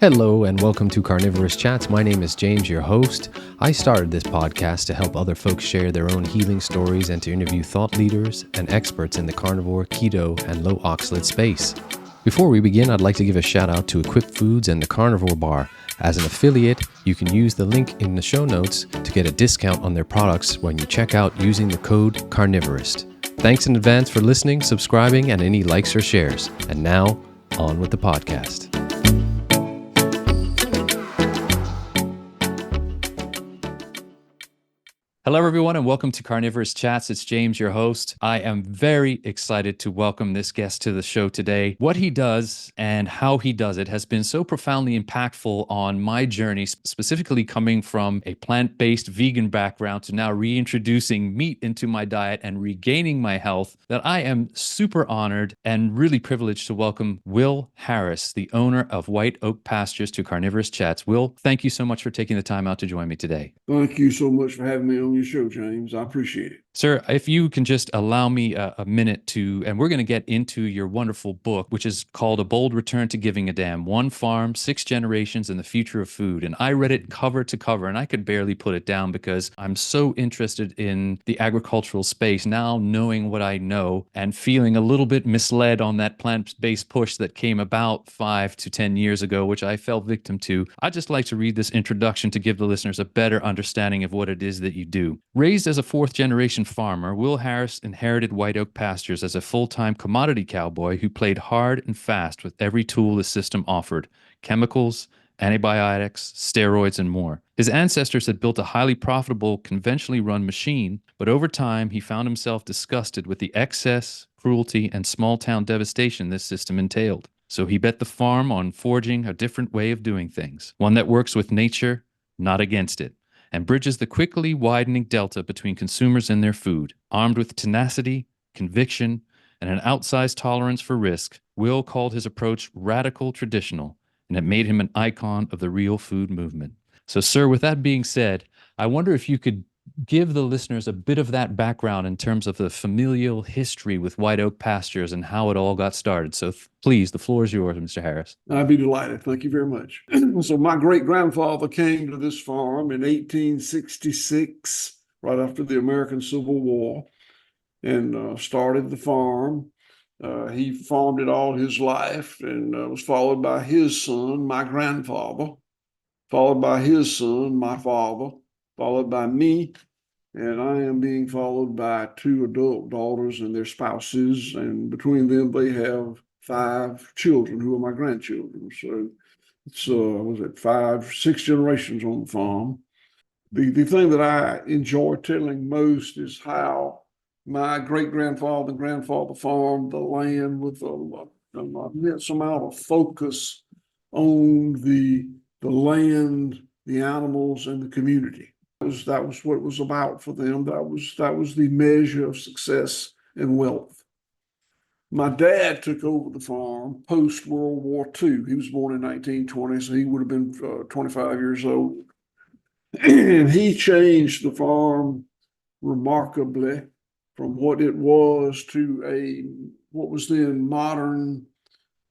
Hello and welcome to Carnivorist Chats. My name is James, your host. I started this podcast to help other folks share their own healing stories and to interview thought leaders and experts in the carnivore, keto, and low oxalate space. Before we begin, I'd like to give a shout out to Equip Foods and the Carnivore Bar. As an affiliate, you can use the link in the show notes to get a discount on their products when you check out using the code Carnivorist. Thanks in advance for listening, subscribing, and any likes or shares. And now, on with the podcast. Hello, everyone, and welcome to Carnivorist Chats. It's James, your host. I am very excited to welcome this guest to the show today. What he does and how he does it has been so profoundly impactful on my journey, specifically coming from a plant-based vegan background to now reintroducing meat into my diet and regaining my health, that I am super honored and really privileged to welcome Will Harris, the owner of White Oak Pastures, to Carnivorist Chats. Will, thank you so much for taking the time out to join me today. Thank you so much for having me on your show, James. I appreciate it. Sir, if you can just allow me a minute to, and we're going to get into your wonderful book, which is called A Bold Return to Giving a Damn, One Farm, Six Generations, and the Future of Food. And I read it cover to cover, and I could barely put it down because I'm so interested in the agricultural space now, knowing what I know and feeling a little bit misled on that plant-based push that came about 5 to 10 years ago, which I fell victim to. I'd just like to read this introduction to give the listeners a better understanding of what it is that you do. Raised as a fourth-generation farmer, Will Harris inherited White Oak Pastures as a full-time commodity cowboy who played hard and fast with every tool the system offered: chemicals, antibiotics, steroids, and more. His ancestors had built a highly profitable, conventionally run machine, but over time he found himself disgusted with the excess, cruelty, and small-town devastation this system entailed. So he bet the farm on forging a different way of doing things, one that works with nature, not against it, and bridges the quickly widening delta between consumers and their food. Armed with tenacity, conviction, and an outsized tolerance for risk, Will called his approach radical traditional, and it made him an icon of the real food movement. So, sir, with that being said, I wonder if you could give the listeners a bit of that background in terms of the familial history with White Oak Pastures and how it all got started. So please, the floor is yours, Mr. Harris. I'd be delighted. Thank you very much. So my great-grandfather came to this farm in 1866, right after the American Civil War, and started the farm. He farmed it all his life and was followed by his son, my grandfather, followed by his son, my father, followed by me, and I am being followed by two adult daughters and their spouses, and between them they have 5 children who are my grandchildren. So it's was it 5, 6 generations on the farm. The thing that I enjoy telling most is how my great-grandfather and grandfather farmed the land with an immense amount of focus on the land, the animals, and the community. That was what it was about for them. That was the measure of success and wealth. My dad took over the farm post World War II. He was born in 1920, so he would have been 25 years old. And he changed the farm remarkably from what it was to what was then modern,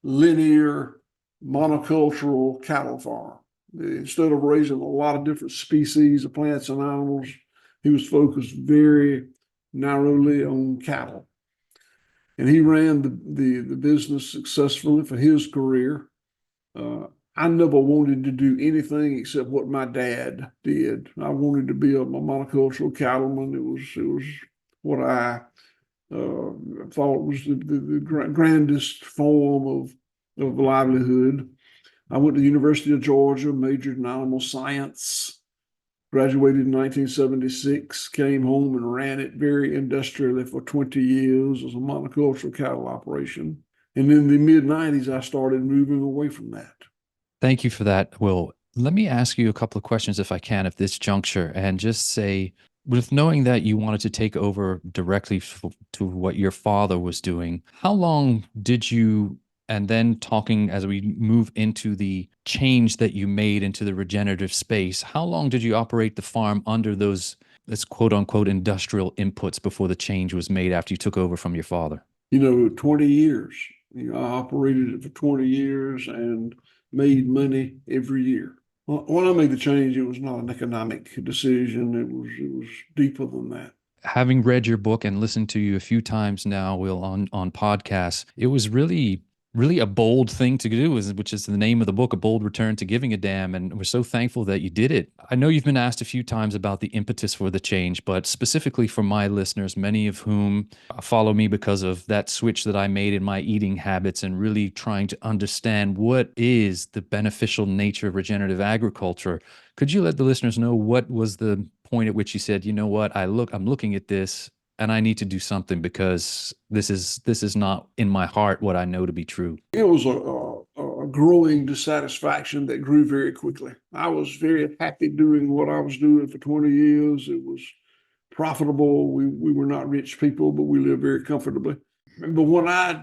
linear, monocultural cattle farm. Instead of raising a lot of different species of plants and animals, he was focused very narrowly on cattle. And he ran the business successfully for his career. I never wanted to do anything except what my dad did. I wanted to be a monocultural cattleman. It was what I thought was the grandest form of livelihood. I went to the University of Georgia, majored in animal science, graduated in 1976, came home and ran it very industrially for 20 years as a monocultural cattle operation. And in the mid-90s, I started moving away from that. Thank you for that, Will. Let me ask you a couple of questions, if I can, at this juncture, and just say, with knowing that you wanted to take over directly to what your father was doing, how long did you, and then talking as we move into the change that you made into the regenerative space, how long did you operate the farm under those, let's quote unquote, industrial inputs before the change was made after you took over from your father? 20 years. I operated it for 20 years, and made money every year. When I made the change, it was not an economic decision. It was deeper than that. Having read your book and listened to you a few times now, Will, on podcasts, it was really a bold thing to do, which is the name of the book, A Bold Return to Giving a Damn. And we're so thankful that you did it. I know you've been asked a few times about the impetus for the change, but specifically for my listeners, many of whom follow me because of that switch that I made in my eating habits and really trying to understand what is the beneficial nature of regenerative agriculture. Could you let the listeners know what was the point at which you said, you know what, I'm looking at this and I need to do something because this is not in my heart what I know to be true. It was a growing dissatisfaction that grew very quickly. I was very happy doing what I was doing for 20 years. It was profitable. We were not rich people, but we lived very comfortably. But when I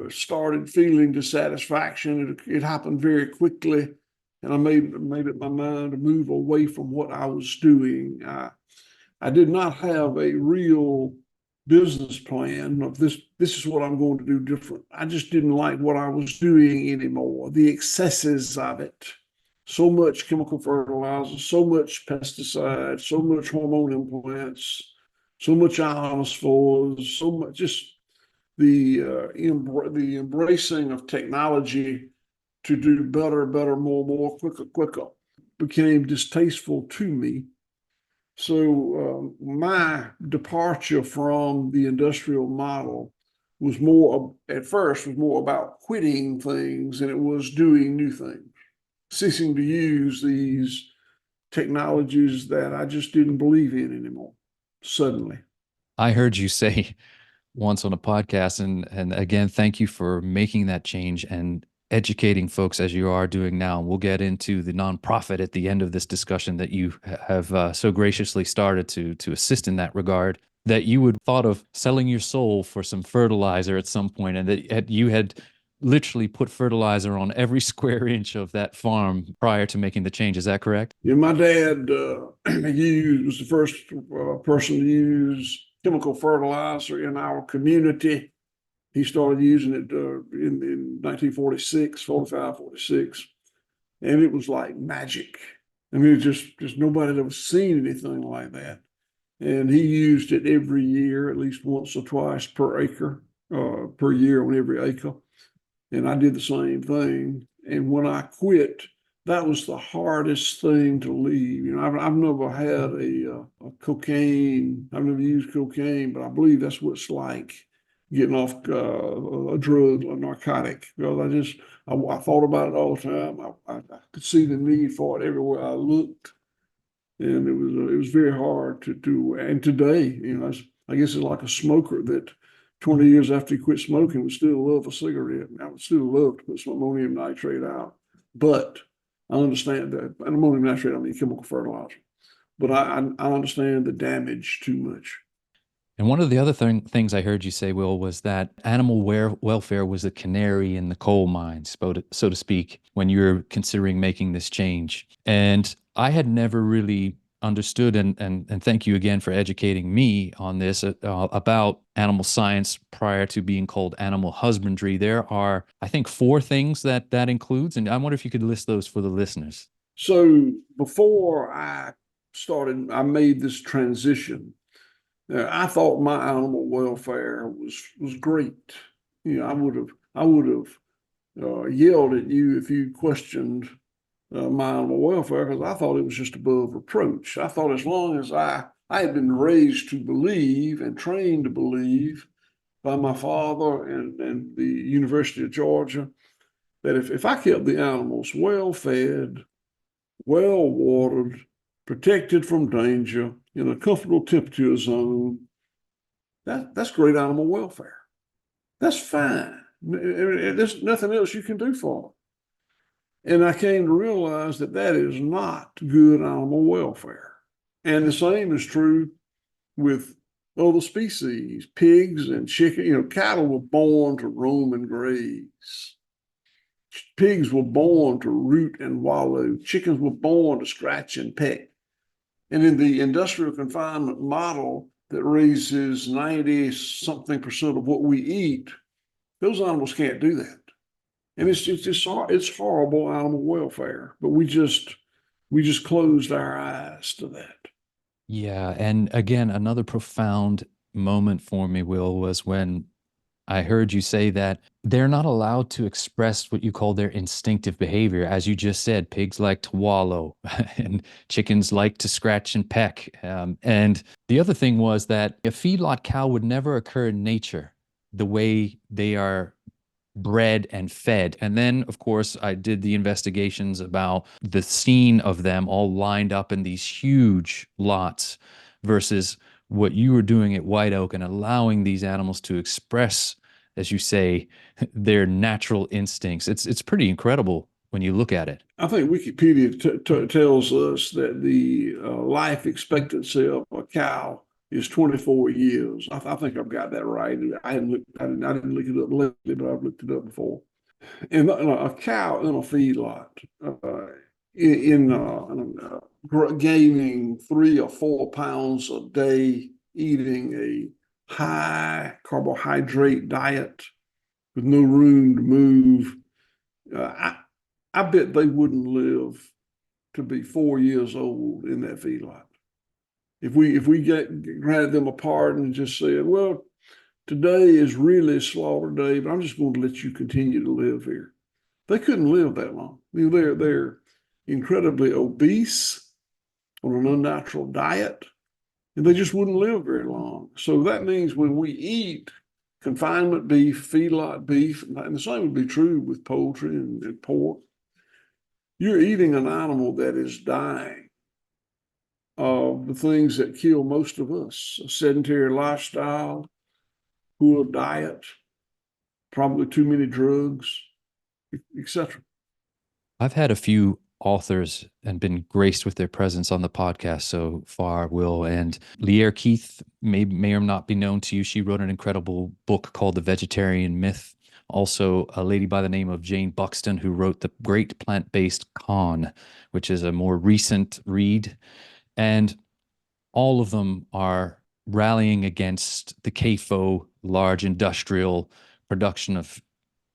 started feeling dissatisfaction, it happened very quickly. And I made up my mind to move away from what I was doing. I did not have a real business plan of this is what I'm going to do different. I just didn't like what I was doing anymore, the excesses of it. So much chemical fertilizer, so much pesticide, so much hormone implants, so much ionophores, so much just the embracing of technology to do better, more, quicker became distasteful to me. So my departure from the industrial model was more, at first, was more about quitting things than it was doing new things, ceasing to use these technologies that I just didn't believe in anymore, suddenly. I heard you say once on a podcast, and again, thank you for making that change and educating folks as you are doing now. And we'll get into the nonprofit at the end of this discussion that you have so graciously started to assist in that regard. That you would thought of selling your soul for some fertilizer at some point, and that you had literally put fertilizer on every square inch of that farm prior to making the change. Is that correct? Yeah, my dad was the first person to use chemical fertilizer in our community. He started using it in 1946, 45, 46. And it was like magic. I mean, it just nobody had ever seen anything like that. And he used it every year, at least once or twice per acre, per year on every acre. And I did the same thing. And when I quit, that was the hardest thing to leave. You know, I've never had a cocaine. I've never used cocaine, but I believe that's what it's like getting off a drug, a narcotic. Because I thought about it all the time. I could see the need for it everywhere I looked, and it was very hard to do. And today, you know, I guess it's like a smoker that 20 years after he quit smoking would still love a cigarette. I would still love to put some ammonium nitrate out, but I understand that. And ammonium nitrate, I mean chemical fertilizer. But I understand the damage too much. And one of the other things I heard you say, Will, was that animal welfare was a canary in the coal mine, so to speak, when you were considering making this change. And I had never really understood, and thank you again for educating me on this, about animal science prior to being called animal husbandry. There are, I think, 4 things that includes, and I wonder if you could list those for the listeners. So before I made this transition. I thought my animal welfare was great. You know, I would have yelled at you if you questioned my animal welfare because I thought it was just above reproach. I thought as long as I had been raised to believe and trained to believe by my father and the University of Georgia that if I kept the animals well fed, well watered, protected from danger, in a comfortable temperature zone, that's great animal welfare. That's fine. There's nothing else you can do for them. And I came to realize that that is not good animal welfare. And the same is true with other species, pigs and chicken. You know, cattle were born to roam and graze. Pigs were born to root and wallow. Chickens were born to scratch and peck. And in the industrial confinement model that raises 90 something percent of what we eat, those animals can't do that. And it's horrible animal welfare, but we just closed our eyes to that. Yeah. And again, another profound moment for me, Will, was when I heard you say that they're not allowed to express what you call their instinctive behavior. As you just said, pigs like to wallow and chickens like to scratch and peck. And the other thing was that a feedlot cow would never occur in nature the way they are bred and fed. And then, of course, I did the investigations about the scene of them all lined up in these huge lots versus what you were doing at White Oak and allowing these animals to express, as you say, their natural instincts. It's pretty incredible when you look at it. I think Wikipedia tells us that the life expectancy of a cow is 24 years. I think I've got that right. I didn't look it up lately, but I've looked it up before. And a cow in a feedlot, gaining 3 or 4 pounds a day, eating a high carbohydrate diet with no room to move. I bet they wouldn't live to be 4 years old in that feedlot. If we granted them a pardon and just said, well, today is really slaughter day, but I'm just going to let you continue to live here. They couldn't live that long. They're incredibly obese on an unnatural diet, and they just wouldn't live very long. So that means when we eat confinement beef, feedlot beef, and the same would be true with poultry and pork, you're eating an animal that is dying of the things that kill most of us: a sedentary lifestyle, poor diet, probably too many drugs, etc. I've had a few authors and been graced with their presence on the podcast so far, Will. And Lierre Keith may or not be known to you. She wrote an incredible book called The Vegetarian Myth. Also, a lady by the name of Jane Buxton, who wrote The Great Plant-Based Con, which is a more recent read. And all of them are rallying against the CAFO, large industrial production of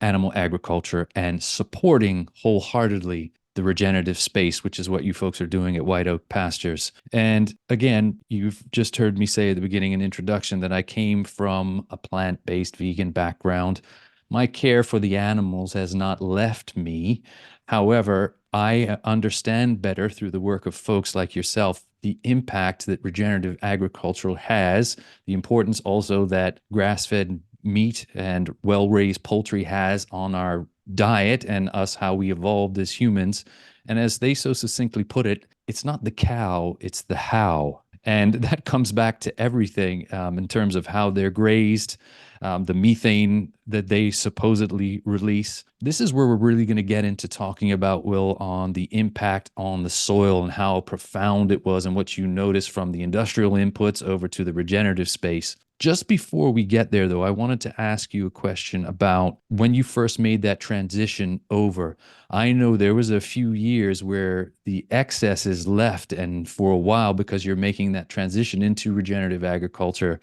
animal agriculture, and supporting wholeheartedly the regenerative space, which is what you folks are doing at White Oak Pastures. And again, you've just heard me say at the beginning in introduction that I came from a plant-based vegan background. My care for the animals has not left me. However, I understand better through the work of folks like yourself the impact that regenerative agriculture has, the importance also that grass-fed meat and well-raised poultry has on our diet and us, how we evolved as humans. And as they so succinctly put it, it's not the cow, it's the how. And that comes back to everything in terms of how they're grazed, the methane that they supposedly release. This is where we're really going to get into talking about, Will, on the impact on the soil and how profound it was and what you notice from the industrial inputs over to the regenerative space. Just before we get there, though, I wanted to ask you a question about when you first made that transition over. I know there was a few years where the excesses left, and for a while, because you're making that transition into regenerative agriculture,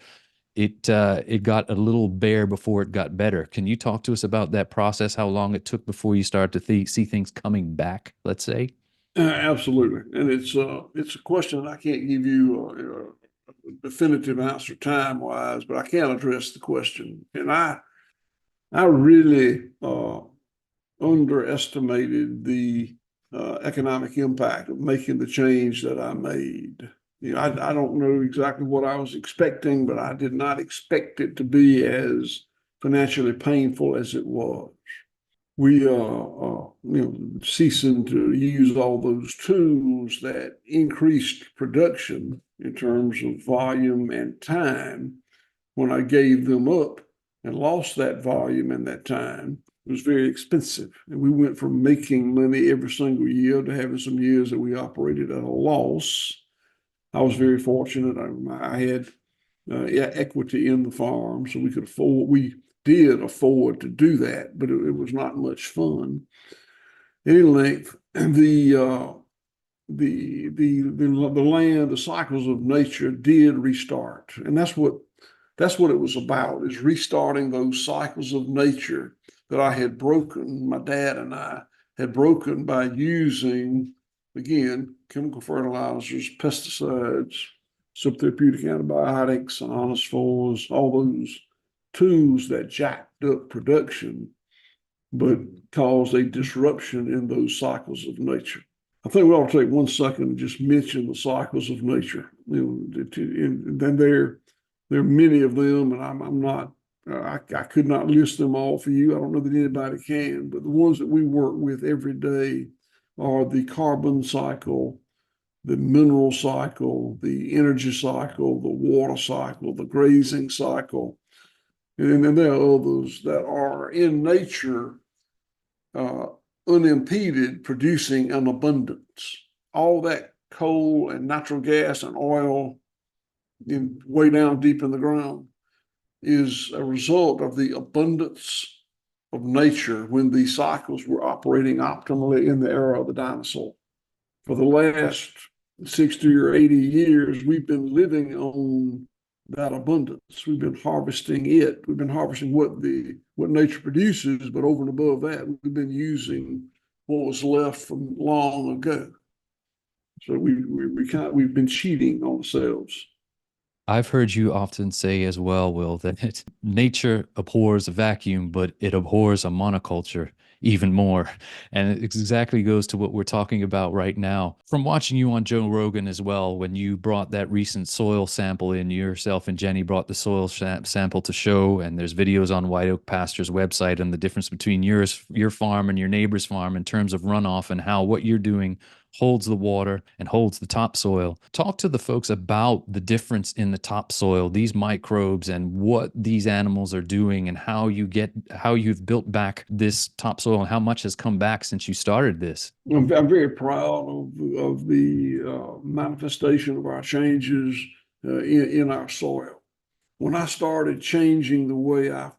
it got a little bare before it got better. Can you talk to us about that process, how long it took before you started to see things coming back, let's say? Absolutely, and it's a question I can't give you a definitive answer time wise, but I can address the question. And I really underestimated the economic impact of making the change that I made. I don't know exactly what I was expecting, but I did not expect it to be as financially painful as it was. We ceasing to use all those tools that increased production in terms of volume and time. When I gave them up and lost that volume and that time, it was very expensive. And we went from making money every single year to having some years that we operated at a loss. I was very fortunate. I had equity in the farm, so we did afford to do that, but it was not much fun. At any length, the land, the cycles of nature did restart, and that's what it was about: is restarting those cycles of nature that I had broken, my dad and I had broken by using, again, chemical fertilizers, pesticides, subtherapeutic antibiotics, ionophores, all those tools that jacked up production, but caused a disruption in those cycles of nature. I think we ought to take 1 second and just mention the cycles of nature. And then there are many of them, and I'm not, I could not list them all for you. I don't know that anybody can, but the ones that we work with every day are the carbon cycle, the mineral cycle, the energy cycle, the water cycle, the grazing cycle. And then there are others that are in nature uh, unimpeded, producing an abundance. All that coal and natural gas and oil way down deep in the ground is a result of the abundance of nature when these cycles were operating optimally in the era of the dinosaur. For the last 60 or 80 years, we've been living on that abundance. We've been harvesting it. We've been harvesting what nature produces, but over and above that, we've been using what was left from long ago. So we've been cheating on ourselves. I've heard you often say as well, Will, that nature abhors a vacuum, but it abhors a monoculture even more. And it exactly goes to what we're talking about right now. From watching you on Joe Rogan as well, when you brought that recent soil sample in, yourself and Jenny brought the soil sample to show, and there's videos on White Oak Pastures website and the difference between your farm and your neighbor's farm in terms of runoff and how what you're doing holds the water and holds the topsoil. Talk to the folks about the difference in the topsoil, these microbes, and what these animals are doing, and how you've built back this topsoil and how much has come back since you started this. I'm very proud of the manifestation of our changes in our soil. When I started changing the way I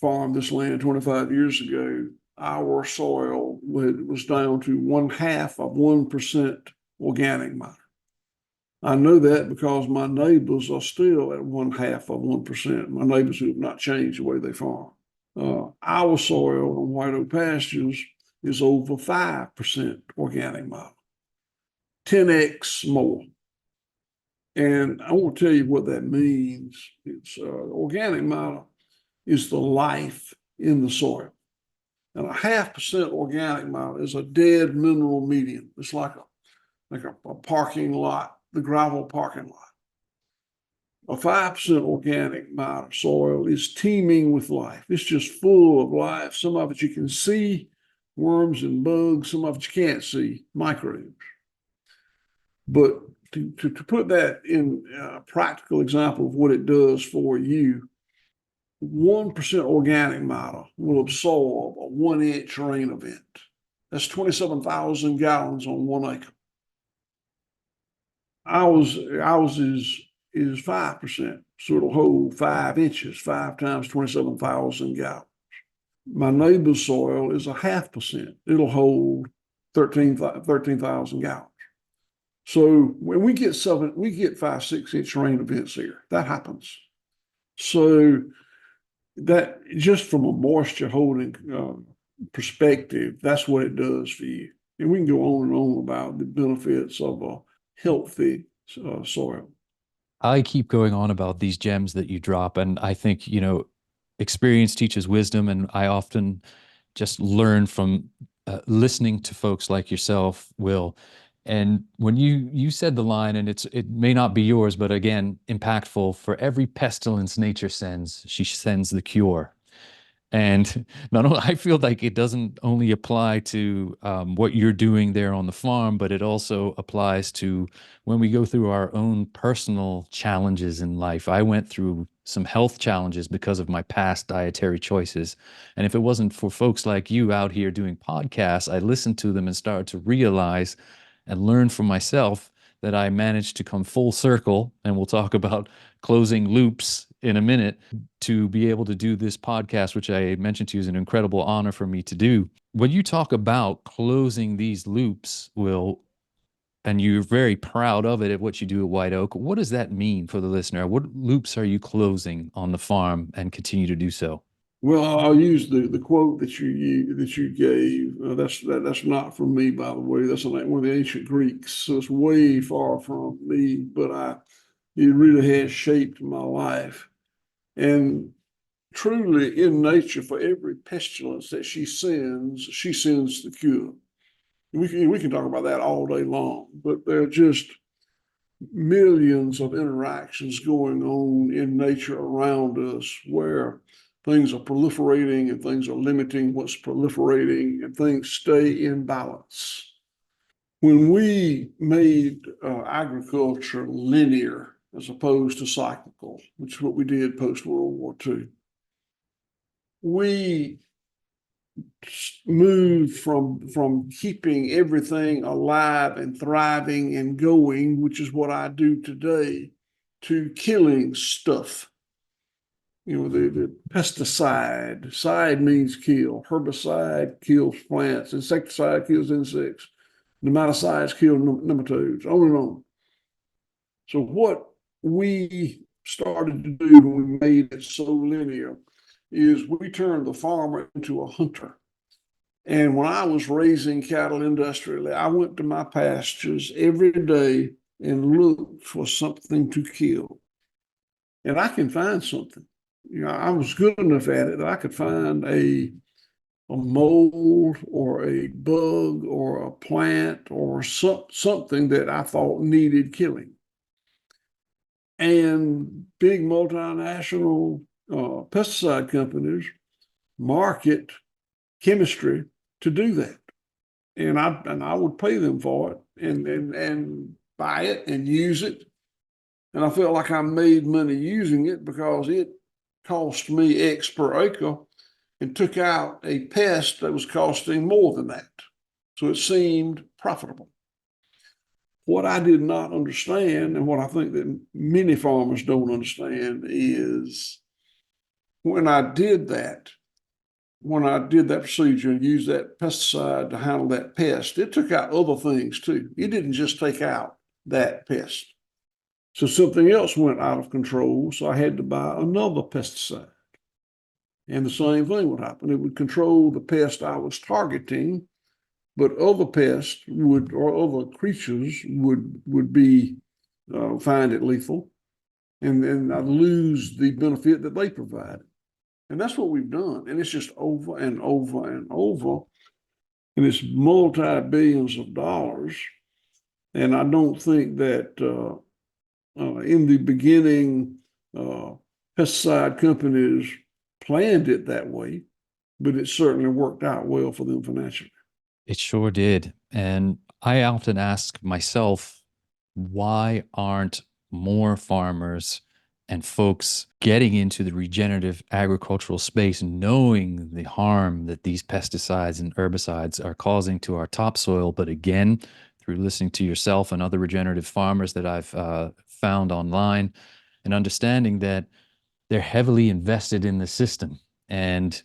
farmed this land 25 years ago, our soil was down to 0.5% organic matter. I know that because my neighbors are still at 0.5%. My neighbors who have not changed the way they farm. Our soil on White Oak Pastures is over 5% organic matter, 10x more. And I want to tell you what that means. It's organic matter is the life in the soil. And 0.5% organic matter is a dead mineral medium. It's like a parking lot, the gravel parking lot. A 5% organic matter soil is teeming with life. It's just full of life. Some of it you can see, worms and bugs. Some of it you can't see, microbes. But to put that in a practical example of what it does for you, 1% organic matter will absorb a 1-inch rain event. That's 27,000 gallons on 1 acre. Ours is 5%, so it'll hold 5 inches, 5 times 27,000 gallons. My neighbor's soil is 0.5%. It'll hold 13,000 gallons. So when we get 5-6 inch rain events here, that happens. So that just from a moisture holding perspective, that's what it does for you. And we can go on and on about the benefits of a healthy soil. I keep going on about these gems that you drop, and I think, experience teaches wisdom, and I often just learn from listening to folks like yourself, Will. And when you said the line, and it may not be yours, but again, impactful: for every pestilence nature sends, she sends the cure. And not only, I feel like it doesn't only apply to what you're doing there on the farm, but it also applies to when we go through our own personal challenges in life. I went through some health challenges because of my past dietary choices. And if it wasn't for folks like you out here doing podcasts, I listened to them and started to realize and learn for myself that I managed to come full circle. And we'll talk about closing loops in a minute, to be able to do this podcast, which I mentioned to you is an incredible honor for me to do. When you talk about closing these loops, Will, and you're very proud of it at what you do at White Oak, what does that mean for the listener? What loops are you closing on the farm and continue to do so? Well, I'll use the quote that you gave. That's not from me, by the way. That's one of the ancient Greeks, so it's way far from me. But it really has shaped my life. And truly, in nature, for every pestilence that she sends the cure. We can talk about that all day long, but there are just millions of interactions going on in nature around us where things are proliferating and things are limiting what's proliferating and things stay in balance. When we made agriculture linear as opposed to cyclical, which is what we did post World War II, we moved from keeping everything alive and thriving and going, which is what I do today, to killing stuff. The pesticide, side means kill, herbicide kills plants, insecticide kills insects, nematicides kill nematodes, on and on. So what we started to do when we made it so linear is we turned the farmer into a hunter. And when I was raising cattle industrially, I went to my pastures every day and looked for something to kill. And I can find something. I was good enough at it that I could find a mold or a bug or a plant or something that I thought needed killing. And big multinational pesticide companies market chemistry to do that. And I would pay them for it and buy it and use it. And I felt like I made money using it because it cost me X per acre and took out a pest that was costing more than that. So it seemed profitable. What I did not understand, and what I think that many farmers don't understand, is when I did that, when I did that procedure and used that pesticide to handle that pest, it took out other things too. It didn't just take out that pest. So something else went out of control. So I had to buy another pesticide. And the same thing would happen. It would control the pest I was targeting, but other pests would, or other creatures would be find it lethal, and then I'd lose the benefit that they provided. And that's what we've done. And it's just over and over and over. And it's multi-billions of dollars. And I don't think that in the beginning, pesticide companies planned it that way, but it certainly worked out well for them financially. It sure did. And I often ask myself, why aren't more farmers and folks getting into the regenerative agricultural space, knowing the harm that these pesticides and herbicides are causing to our topsoil? But again, through listening to yourself and other regenerative farmers that I've found online, and understanding that they're heavily invested in the system. And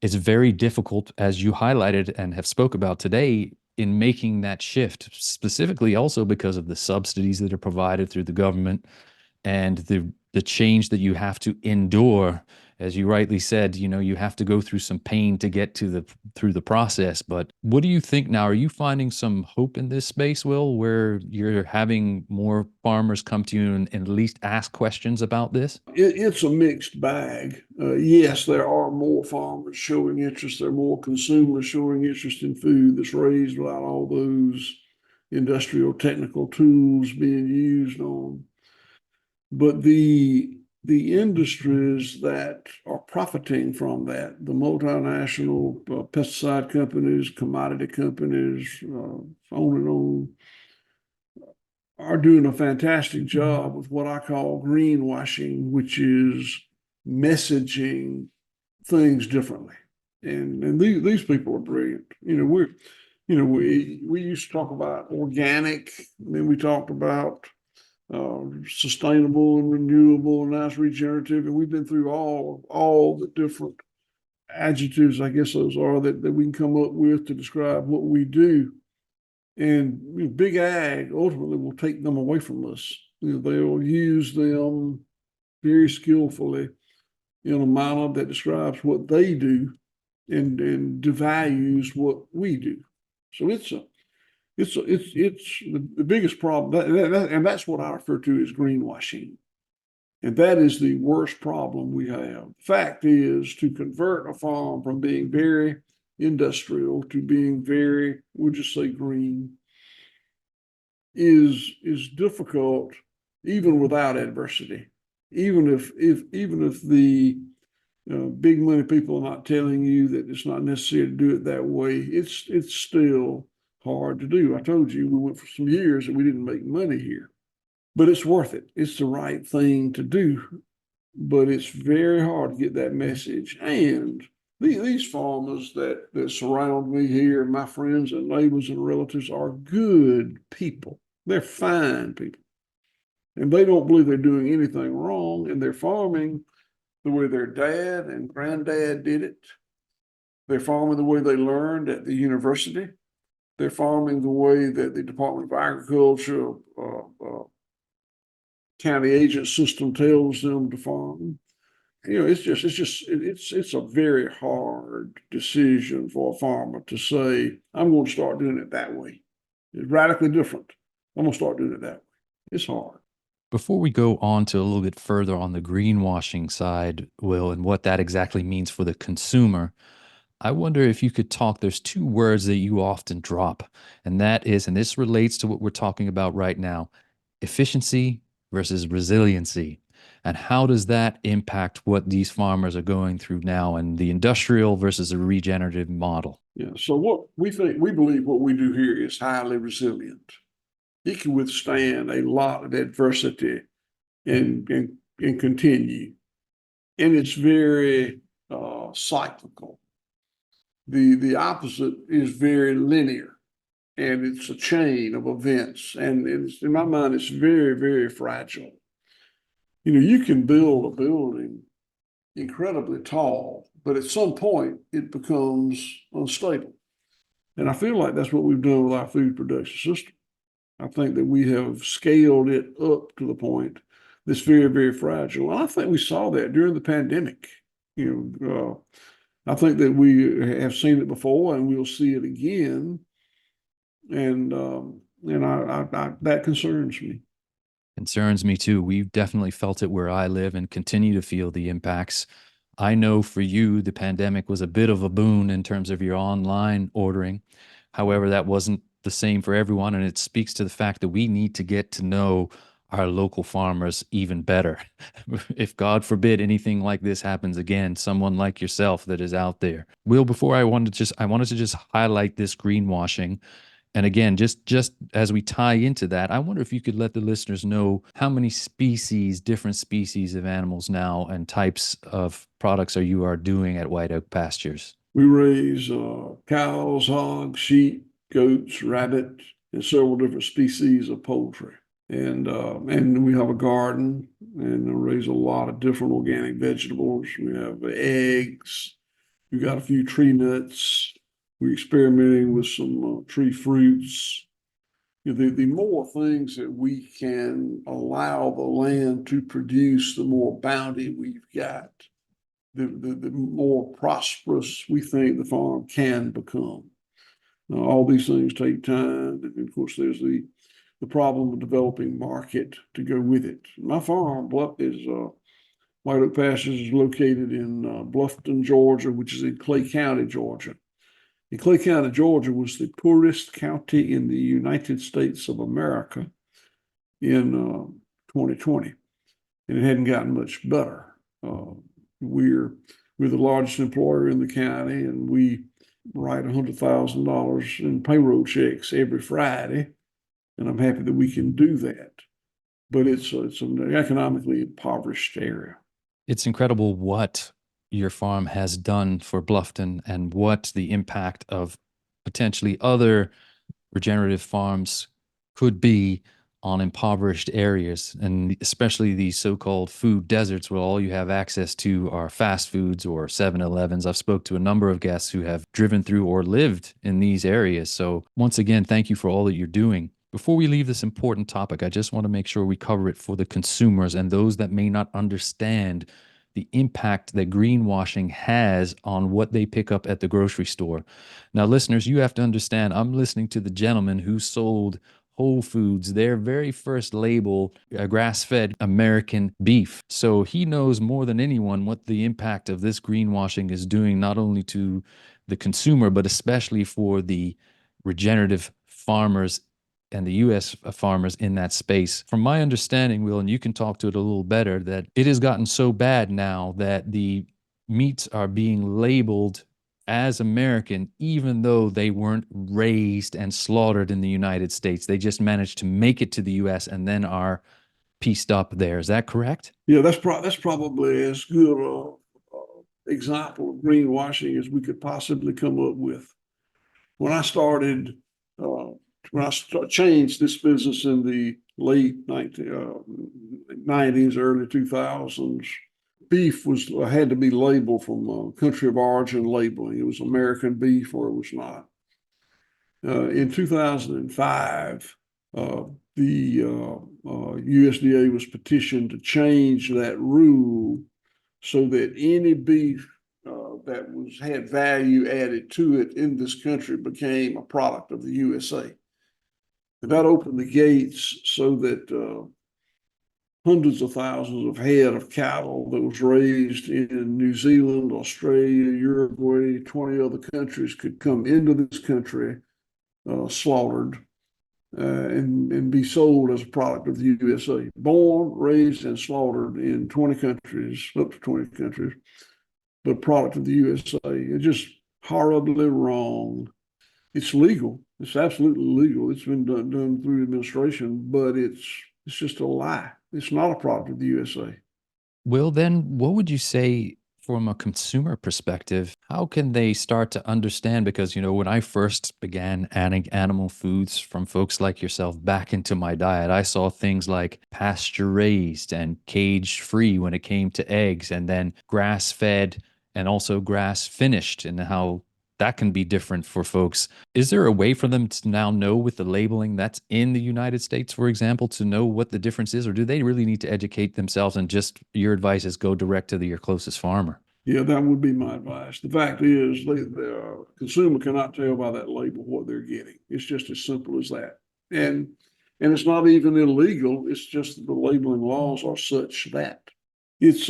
it's very difficult, as you highlighted and have spoke about today, in making that shift, specifically also because of the subsidies that are provided through the government and the change that you have to endure. As you rightly said, you have to go through some pain to get to the through the process. But what do you think now? Are you finding some hope in this space, Will, where you're having more farmers come to you and at least ask questions about this? It's a mixed bag. Yes, there are more farmers showing interest. There are more consumers showing interest in food that's raised without all those industrial technical tools being used on. But the industries that are profiting from that, the multinational pesticide companies, commodity companies, on and on, are doing a fantastic job with what I call greenwashing, which is messaging things differently. And these people are brilliant. We used to talk about organic, and then we talked about sustainable and renewable, and now it's regenerative. And we've been through all the different adjectives, I guess those are, that we can come up with to describe what we do. And big ag ultimately will take them away from us. They'll use them very skillfully in a manner that describes what they do and devalues what we do. So it's the biggest problem, and that's what I refer to as greenwashing. And that is the worst problem we have. Fact is, to convert a farm from being very industrial to being very, we'll just say green, is difficult even without adversity. Even if the big money people are not telling you that it's not necessary to do it that way, it's still hard to do. I told you we went for some years and we didn't make money here, but it's worth it. It's the right thing to do, but it's very hard to get that message. And these farmers that surround me here, my friends and neighbors and relatives, are good people. They're fine people. And they don't believe they're doing anything wrong, and they're farming the way their dad and granddad did it. They're farming the way they learned at the university. They're farming the way that the Department of Agriculture county agent system tells them to farm. It's a very hard decision for a farmer to say, I'm going to start doing it that way. It's radically different. I'm going to start doing it that way. It's hard. Before we go on to a little bit further on the greenwashing side, Will, and what that exactly means for the consumer, I wonder if you could talk. There's two words that you often drop, and that is, and this relates to what we're talking about right now, efficiency versus resiliency. And how does that impact what these farmers are going through now and the industrial versus the regenerative model? Yeah. So we believe what we do here is highly resilient. It can withstand a lot of adversity and continue. And it's very cyclical. The opposite is very linear, and it's a chain of events. And in my mind, it's very, very fragile. You can build a building incredibly tall, but at some point it becomes unstable. And I feel like that's what we've done with our food production system. I think that we have scaled it up to the point that's very, very fragile. And I think we saw that during the pandemic. I think that we have seen it before, and we'll see it again. And that concerns me. Concerns me too. We've definitely felt it where I live and continue to feel the impacts. I know for you, the pandemic was a bit of a boon in terms of your online ordering. However, that wasn't the same for everyone. And it speaks to the fact that we need to get to know our local farmers even better. If God forbid anything like this happens again, someone like yourself that is out there. Will, before I wanted to just highlight this greenwashing. And again, just as we tie into that, I wonder if you could let the listeners know how many different species of animals now and types of products you are doing at White Oak Pastures. We raise cows, hogs, sheep, goats, rabbit, and several different species of poultry. And we have a garden and raise a lot of different organic vegetables. We have eggs. We've got a few tree nuts. We're experimenting with some tree fruits. The more things that we can allow the land to produce, the more bounty we've got, the more prosperous we think the farm can become. All these things take time. And of course, there's the problem of developing market to go with it. My farm, White Oak Pastures, is located in Bluffton, Georgia, which is in Clay County, Georgia. And Clay County, Georgia was the poorest county in the United States of America in 2020. And it hadn't gotten much better. We're the largest employer in the county, and we write $100,000 in payroll checks every Friday. And I'm happy that we can do that. But it's an economically impoverished area. It's incredible what your farm has done for Bluffton and what the impact of potentially other regenerative farms could be on impoverished areas, and especially these so-called food deserts where all you have access to are fast foods or 7-Elevens. I've spoke to a number of guests who have driven through or lived in these areas. So once again, thank you for all that you're doing. Before we leave this important topic, I just want to make sure we cover it for the consumers and those that may not understand the impact that greenwashing has on what they pick up at the grocery store. Now, listeners, you have to understand, I'm listening to the gentleman who sold Whole Foods their very first label, grass-fed American beef. So he knows more than anyone what the impact of this greenwashing is doing, not only to the consumer, but especially for the regenerative farmers and the U.S. farmers in that space. From my understanding, Will, and you can talk to it a little better, that it has gotten so bad now that the meats are being labeled as American, even though they weren't raised and slaughtered in the United States. They just managed to make it to the U.S. and then are pieced up there. Is that correct? Yeah, that's probably as good a example of greenwashing as we could possibly come up with. When I started, changed this business in the late 90s, early 2000s, beef had to be labeled from country of origin labeling. It was American beef or it was not. In 2005, the USDA was petitioned to change that rule so that any beef that had value added to it in this country became a product of the USA. And that opened the gates so that hundreds of thousands of head of cattle that was raised in New Zealand, Australia, Uruguay, 20 other countries could come into this country slaughtered and be sold as a product of the USA. Born, raised, and slaughtered in 20 countries, up to 20 countries, but product of the USA. It's just horribly wrong. It's legal. It's absolutely legal. It's been done through administration, but it's just a lie. It's not a product of the USA. Well, then, what would you say from a consumer perspective? How can they start to understand? Because, when I first began adding animal foods from folks like yourself back into my diet, I saw things like pasture raised and cage free when it came to eggs, and then grass fed and also grass finished, and how that can be different for folks. Is there a way for them to now know with the labeling that's in the United States, for example, to know what the difference is? Or do they really need to educate themselves, and just your advice is go direct to your closest farmer? Yeah, that would be my advice. The fact is, the consumer cannot tell by that label what they're getting. It's just as simple as that. And it's not even illegal. It's just that the labeling laws are such that it's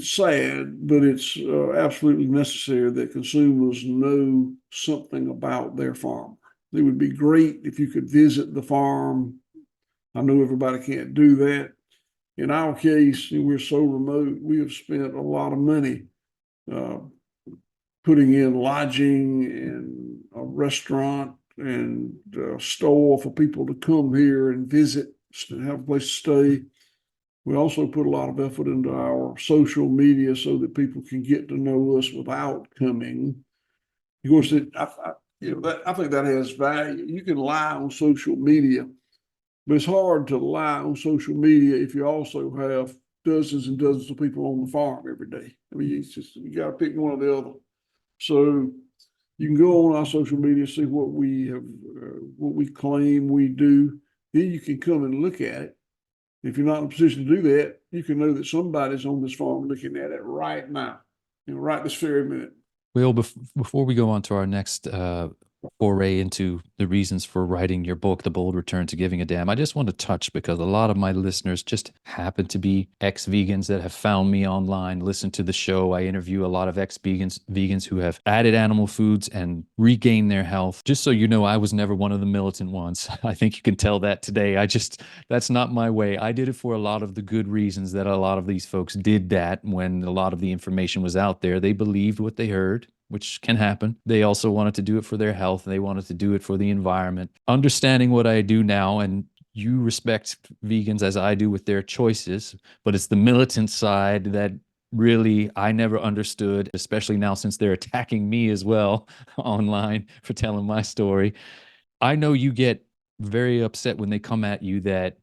sad, but it's absolutely necessary that consumers know something about their farm. It would be great if you could visit the farm. I know everybody can't do that. In our case, we're so remote, we have spent a lot of money putting in lodging and a restaurant and a store for people to come here and visit, have a place to stay. We also put a lot of effort into our social media so that people can get to know us without coming. Of course, I think that has value. You can lie on social media, but it's hard to lie on social media if you also have dozens and dozens of people on the farm every day. I mean, you got to pick one or the other. So you can go on our social media, see what we have, what we claim we do. Then you can come and look at it. If you're not in a position to do that, you can know that somebody's on this farm looking at it right now, right this very minute. Well, before we go on to our next foray into the reasons for writing your book, The Bold Return to Giving a Damn, I just want to touch, because a lot of my listeners just happen to be ex-vegans that have found me online, listen to the show. I interview a lot of ex-vegans who have added animal foods and regained their health. Just so you know, I was never one of the militant ones. I think you can tell that today. That's not my way. I did it for a lot of the good reasons that a lot of these folks did that when a lot of the information was out there. They believed what they heard, which can happen. They also wanted to do it for their health. They wanted to do it for the environment. Understanding what I do now, and you respect vegans as I do with their choices, but it's the militant side that really I never understood, especially now since they're attacking me as well online for telling my story. I know you get very upset when they come at you that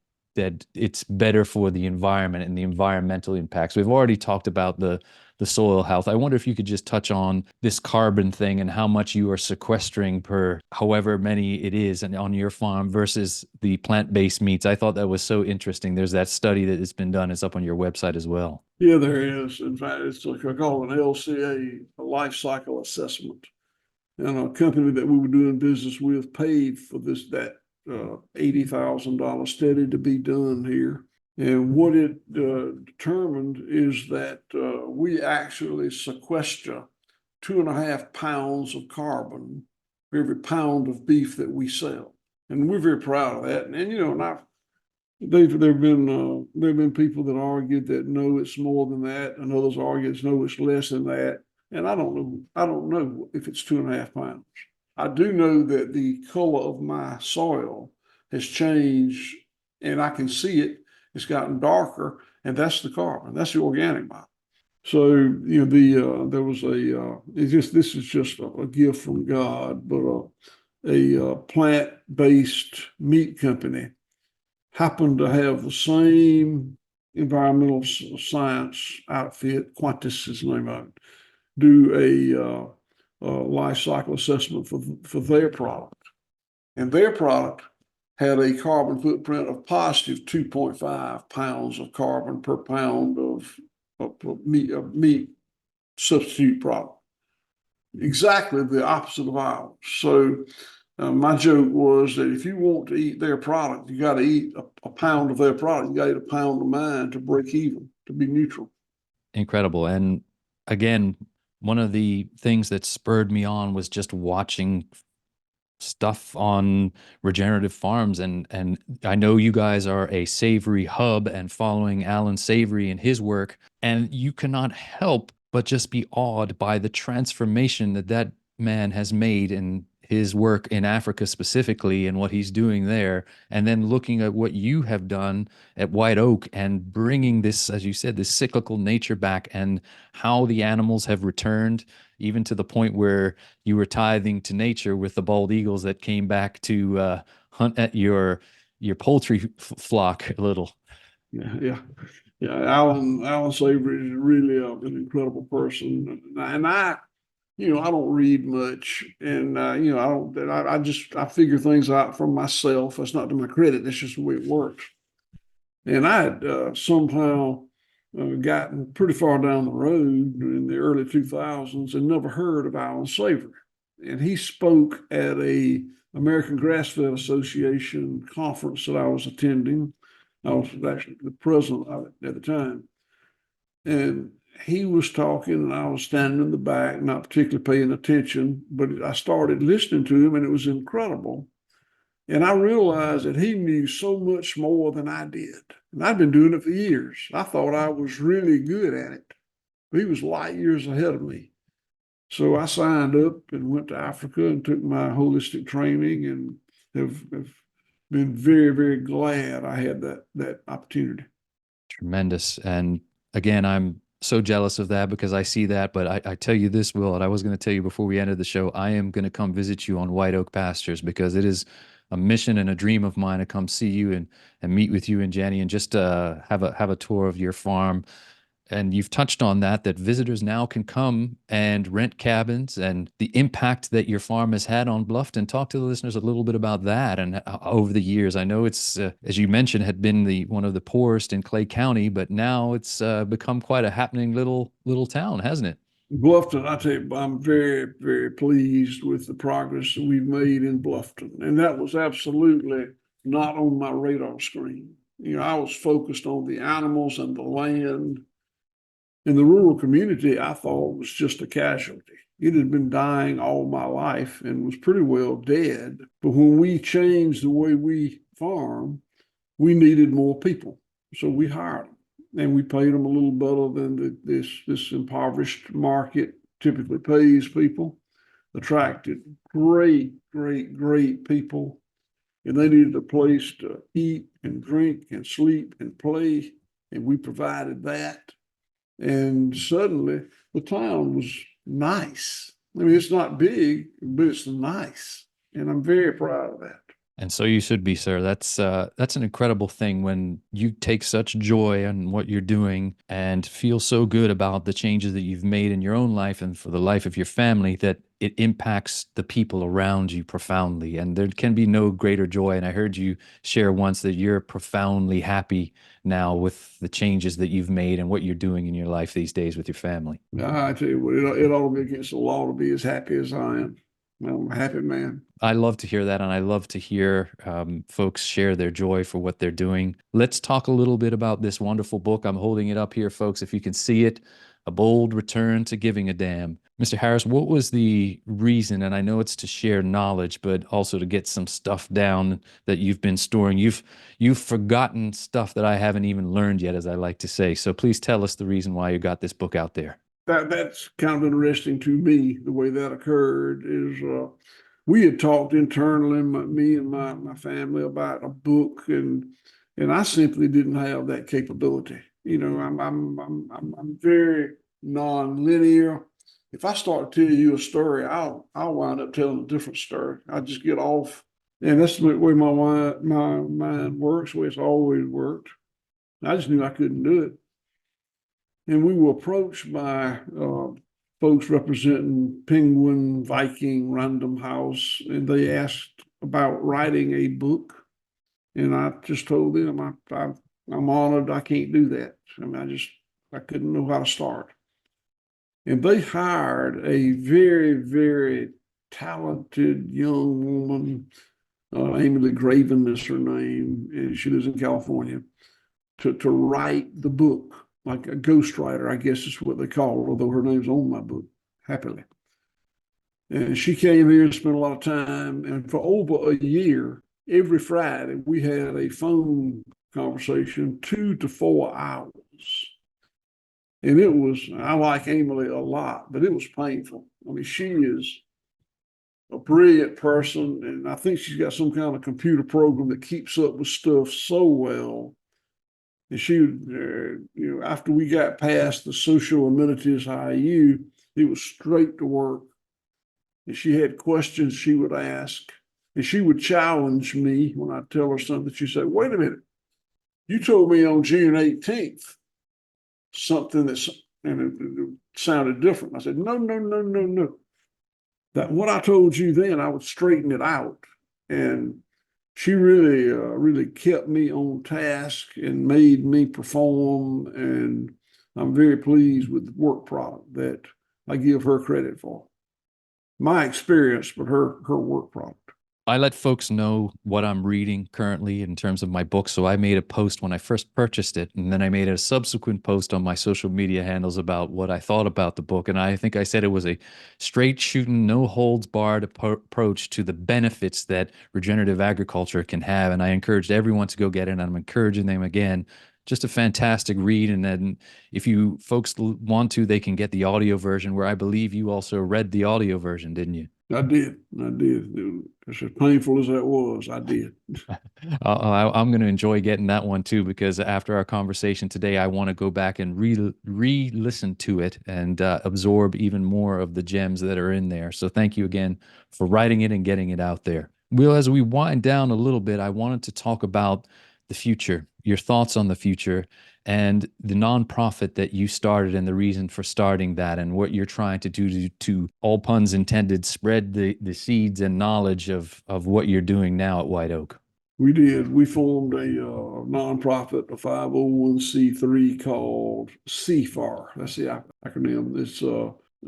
it's better for the environment and the environmental impacts. We've already talked about the the soil health. I wonder if you could just touch on this carbon thing and how much you are sequestering per however many it is and on your farm versus the plant-based meats. I thought that was so interesting. There's that study that has been done. It's up on your website as well. Yeah, there is. In fact, it's like I call it an LCA, a life cycle assessment. And a company that we were doing business with paid for that $80,000 study to be done here. And what it determined is that we actually sequester 2.5 pounds of carbon for every pound of beef that we sell. And we're very proud of that. And you know, and there've been people that argued that no, it's more than that, and others argued no, it's less than that. And I don't know if it's 2.5 pounds. I do know that the color of my soil has changed, and I can see it. It's gotten darker, and that's the carbon. That's the organic matter. So you know, there was this is just a gift from God, but a plant-based meat company happened to have the same environmental science outfit, Qantas is the name of it, do a life cycle assessment for their product. And their product had a carbon footprint of positive 2.5 pounds of carbon per pound of meat substitute product. Exactly the opposite of ours. So my joke was that if you want to eat their product, you got to eat a pound of their product. You got to eat a pound of mine to break even, to be neutral. Incredible. And again, one of the things that spurred me on was just watching stuff on regenerative farms, and I know you guys are a savory hub and following Alan Savory and his work, and you cannot help but just be awed by the transformation that that man has made in his work in Africa specifically and what he's doing there, and then looking at what you have done at White Oak and bringing this, as you said, this cyclical nature back, and how the animals have returned even to the point where you were tithing to nature with the bald eagles that came back to hunt at your poultry flock a little. Yeah. Alan Savory is really an incredible person, and I don't read much, and I figure things out for myself. That's not to my credit. That's just the way it works. And I had somehow gotten pretty far down the road in the early 2000s and never heard of Alan Savory. And he spoke at a American Grass-Fed Association conference that I was attending. I was actually the president of it at the time. And he was talking, and I was standing in the back, not particularly paying attention, but I started listening to him, and it was incredible. And I realized that he knew so much more than I did. And I'd been doing it for years. I thought I was really good at it. He was light years ahead of me. So I signed up and went to Africa and took my holistic training, and have been very, very glad I had that opportunity. Tremendous. And again, I'm so jealous of that because I see that. But I tell you this, Will, and I was going to tell you before we ended the show, I am going to come visit you on White Oak Pastures because it is a mission and a dream of mine to come see you and meet with you and Jenny and just have a tour of your farm. And you've touched on that visitors now can come and rent cabins and the impact that your farm has had on Bluffton. Talk to the listeners a little bit about that. And over the years, I know it's, as you mentioned, had been one of the poorest in Clay County, but now it's become quite a happening little town, hasn't it? Bluffton, I tell you, I'm very, very pleased with the progress that we've made in Bluffton. And that was absolutely not on my radar screen. You know, I was focused on the animals and the land. And the rural community, I thought, was just a casualty. It had been dying all my life and was pretty well dead. But when we changed the way we farm, we needed more people. So we hired them, and we paid them a little better than this impoverished market typically pays people. Attracted great, great, great people. And they needed a place to eat and drink and sleep and play. And we provided that. And suddenly the town was nice. I mean, it's not big, but it's nice. And I'm very proud of that. And so you should be, sir. That's an incredible thing when you take such joy in what you're doing and feel so good about the changes that you've made in your own life and for the life of your family that it impacts the people around you profoundly. And there can be no greater joy. And I heard you share once that you're profoundly happy now with the changes that you've made and what you're doing in your life these days with your family. I tell you what, it ought to be against the law to be as happy as I am. I'm a happy man. I love to hear that, and I love to hear folks share their joy for what they're doing. Let's talk a little bit about this wonderful book. I'm holding it up here, folks, if you can see it. A Bold Return to Giving a Damn. Mr. Harris, what was the reason? And I know it's to share knowledge, but also to get some stuff down that you've been storing. You've forgotten stuff that I haven't even learned yet, as I like to say. So please tell us the reason why you got this book out there. That's kind of interesting to me. The way that occurred is we had talked internally, me and my family, about a book, and I simply didn't have that capability. You know, I'm very non-linear. If I start telling you a story, I'll wind up telling a different story. I just get off, and that's the way my mind works, the way it's always worked. I just knew I couldn't do it. And we were approached by folks representing Penguin, Viking, Random House, and they asked about writing a book. And I just told them, I'm honored. I can't do that. I mean, I couldn't know how to start. And they hired a very, very talented young woman, Amy Lee Graven is her name, and she lives in California, to write the book, like a ghostwriter, I guess is what they call her, although her name's on my book, happily. And she came here and spent a lot of time. And for over a year, every Friday, we had a phone conversation, 2 to 4 hours. And I like Emily a lot, but it was painful. I mean, she is a brilliant person, and I think she's got some kind of computer program that keeps up with stuff so well. And she would, after we got past the social amenities IU, it was straight to work. And she had questions she would ask, and she would challenge me when I tell her something. She said, "Wait a minute, you told me on June 18th something and it sounded different." I said, "No, no, no, no, no. That what I told you then, I would straighten it out." And she really kept me on task and made me perform. And I'm very pleased with the work product that I give her credit for. My experience, but her work product. I let folks know what I'm reading currently in terms of my book. So I made a post when I first purchased it, and then I made a subsequent post on my social media handles about what I thought about the book. And I think I said it was a straight shooting, no holds barred approach to the benefits that regenerative agriculture can have. And I encouraged everyone to go get it, and I'm encouraging them again. Just a fantastic read. And then if you folks want to, they can get the audio version, where I believe you also read the audio version, didn't you? I did. As painful as that was, I did. I'm going to enjoy getting that one too, because after our conversation today, I want to go back and re-listen to it and absorb even more of the gems that are in there. So thank you again for writing it and getting it out there. Will, as we wind down a little bit, I wanted to talk about the future, your thoughts on the future, and the nonprofit that you started and the reason for starting that, and what you're trying to do to all puns intended, spread the seeds and knowledge of what you're doing now at White Oak. We did. We formed a nonprofit, a 501c3 called CFAR. That's the acronym. It's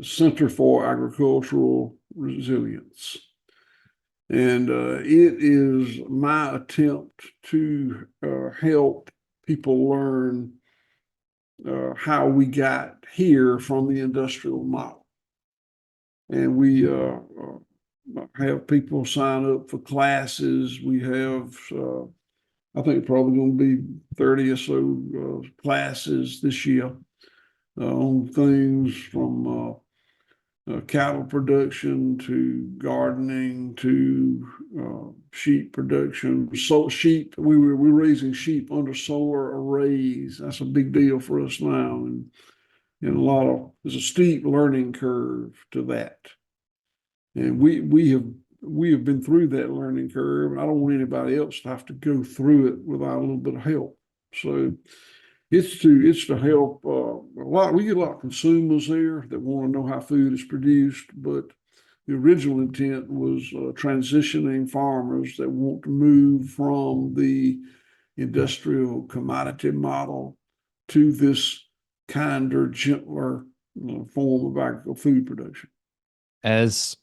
Center for Agricultural Resilience. And it is my attempt to help people learn how we got here from the industrial model. And we have people sign up for classes. We have, I think, probably going to be 30 or so classes this year on things from cattle production to gardening to sheep production. So we're raising sheep under solar arrays. That's a big deal for us now, and there's a steep learning curve to that. And we we have been through that learning curve, and I don't want anybody else to have to go through it without a little bit of help. So it's to help a lot. We get a lot of consumers here that want to know how food is produced, but the original intent was transitioning farmers that want to move from the industrial commodity model to this kinder, gentler form of agricultural food production. As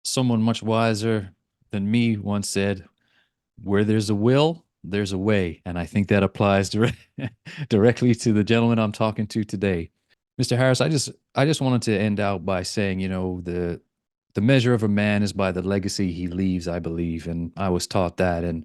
someone much wiser than me once said, where there's a will, there's a way. And I think that applies directly to the gentleman I'm talking to today. Mr. Harris, I just wanted to end out by saying, the measure of a man is by the legacy he leaves, I believe. And I was taught that. And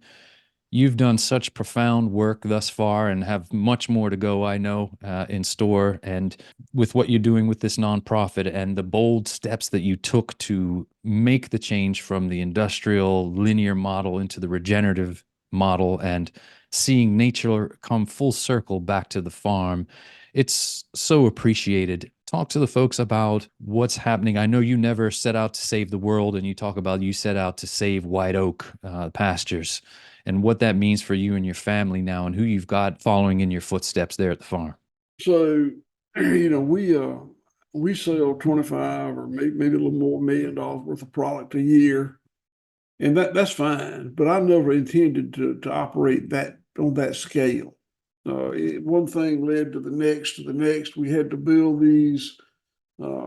you've done such profound work thus far and have much more to go, I know, in store. And with what you're doing with this nonprofit and the bold steps that you took to make the change from the industrial linear model into the regenerative model and seeing nature come full circle back to the farm, it's so appreciated. Talk to the folks about what's happening. I know you never set out to save the world, and you talk about you set out to save White Oak Pastures and what that means for you and your family now and who you've got following in your footsteps there at the farm. So, we sell 25 or maybe a little more $1 million worth of product a year, and that's fine. But I never intended to operate that on that scale. One thing led to the next, to the next. We had to build these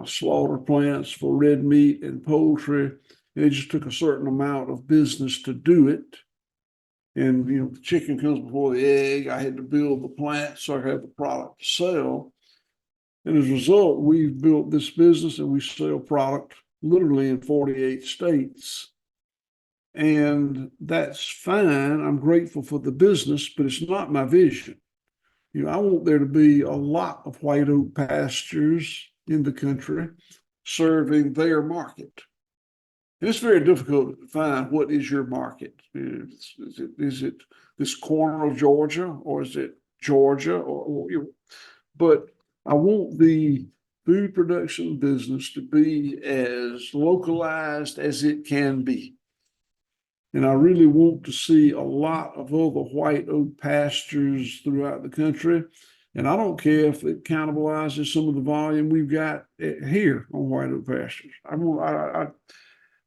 slaughter plants for red meat and poultry. And it just took a certain amount of business to do it. And the chicken comes before the egg. I had to build the plant so I could have the product to sell. And as a result, we've built this business and we sell product literally in 48 states. And that's fine. I'm grateful for the business, but it's not my vision. I want there to be a lot of White Oak Pastures in the country serving their market. And it's very difficult to define what is your market. Is it this corner of Georgia, or is it Georgia? But I want the food production business to be as localized as it can be. And I really want to see a lot of other White Oak Pastures throughout the country. And I don't care if it cannibalizes some of the volume we've got here on White Oak Pastures.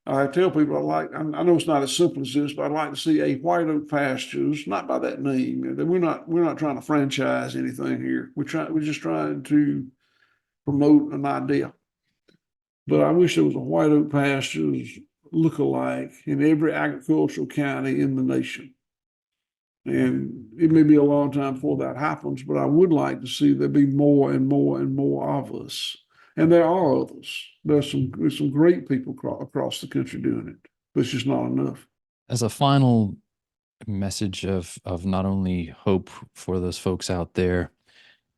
I tell people I know it's not as simple as this, but I'd like to see a White Oak Pastures, not by that name. We're not trying to franchise anything here. We're just trying to promote an idea. But I wish there was a White Oak Pastures look-alike in every agricultural county in the nation. And it may be a long time before that happens, but I would like to see there be more and more and more of us. And there are others. There's some great people across the country doing it, but it's just not enough. As a final message of not only hope for those folks out there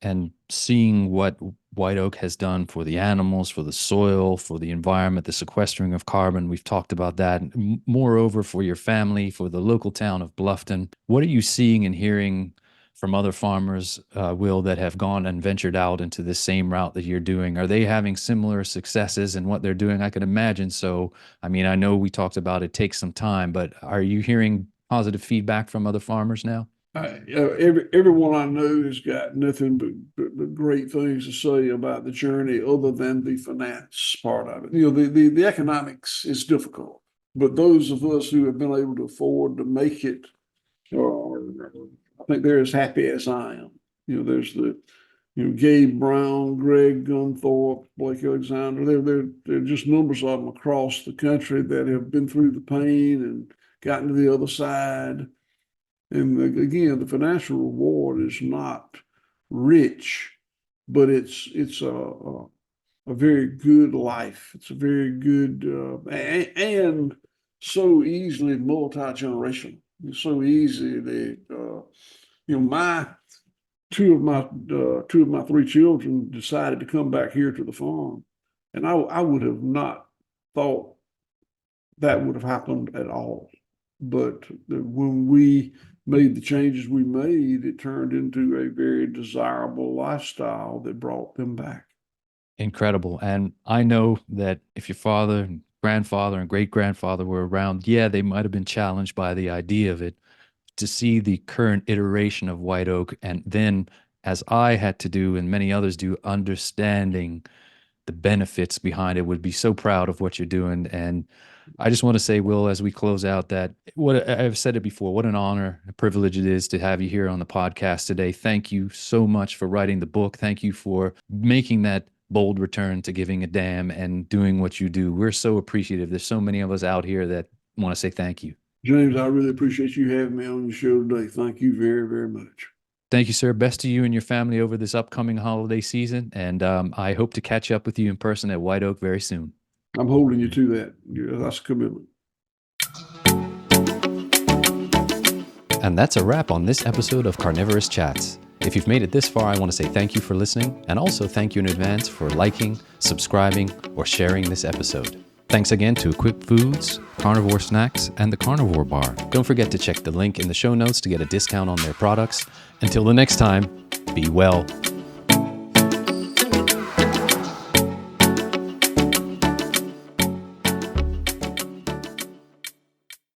and seeing what White Oak has done for the animals, for the soil, for the environment, the sequestering of carbon. We've talked about that. Moreover, for your family, for the local town of Bluffton, what are you seeing and hearing from other farmers, Will, that have gone and ventured out into this same route that you're doing? Are they having similar successes in what they're doing? I can imagine so. I mean, I know we talked about it takes some time, but are you hearing positive feedback from other farmers now? Everyone I know has got nothing but great things to say about the journey, other than the finance part of it. The economics is difficult, but those of us who have been able to afford to make it, I think they're as happy as I am. There's Gabe Brown, Greg Gunthorpe, Blake Alexander. They're just numbers of them across the country that have been through the pain and gotten to the other side. And again, the financial reward is not rich, but it's a very good life. It's a very good and so easily multi-generational. It's so easy that my two of my three children decided to come back here to the farm, and I would have not thought that would have happened at all. But when we made the changes we made, it turned into a very desirable lifestyle that brought them back. Incredible. And I know that if your father grandfather and great grandfather were around, yeah, they might have been challenged by the idea of it. To see the current iteration of white oak, and then, as I had to do and many others do, understanding the benefits behind it, would be so proud of what you're doing. And I just want to say, Will, as we close out, that what I've said it before, what an honor, a privilege it is to have you here on the podcast today. Thank you so much for writing the book. Thank you for making that bold return to giving a damn and doing what you do. We're so appreciative. There's so many of us out here that want to say thank you. James, I really appreciate you having me on your show today. Thank you very, very much. Thank you, sir. Best to you and your family over this upcoming holiday season. And I hope to catch up with you in person at White Oak very soon. I'm holding you to that. Yeah, that's a commitment. And that's a wrap on this episode of Carnivorist Chats. If you've made it this far, I want to say thank you for listening, and also thank you in advance for liking, subscribing, or sharing this episode. Thanks again to Equip Foods, Carnivore Snacks, and the Carnivore Bar. Don't forget to check the link in the show notes to get a discount on their products. Until the next time, be well.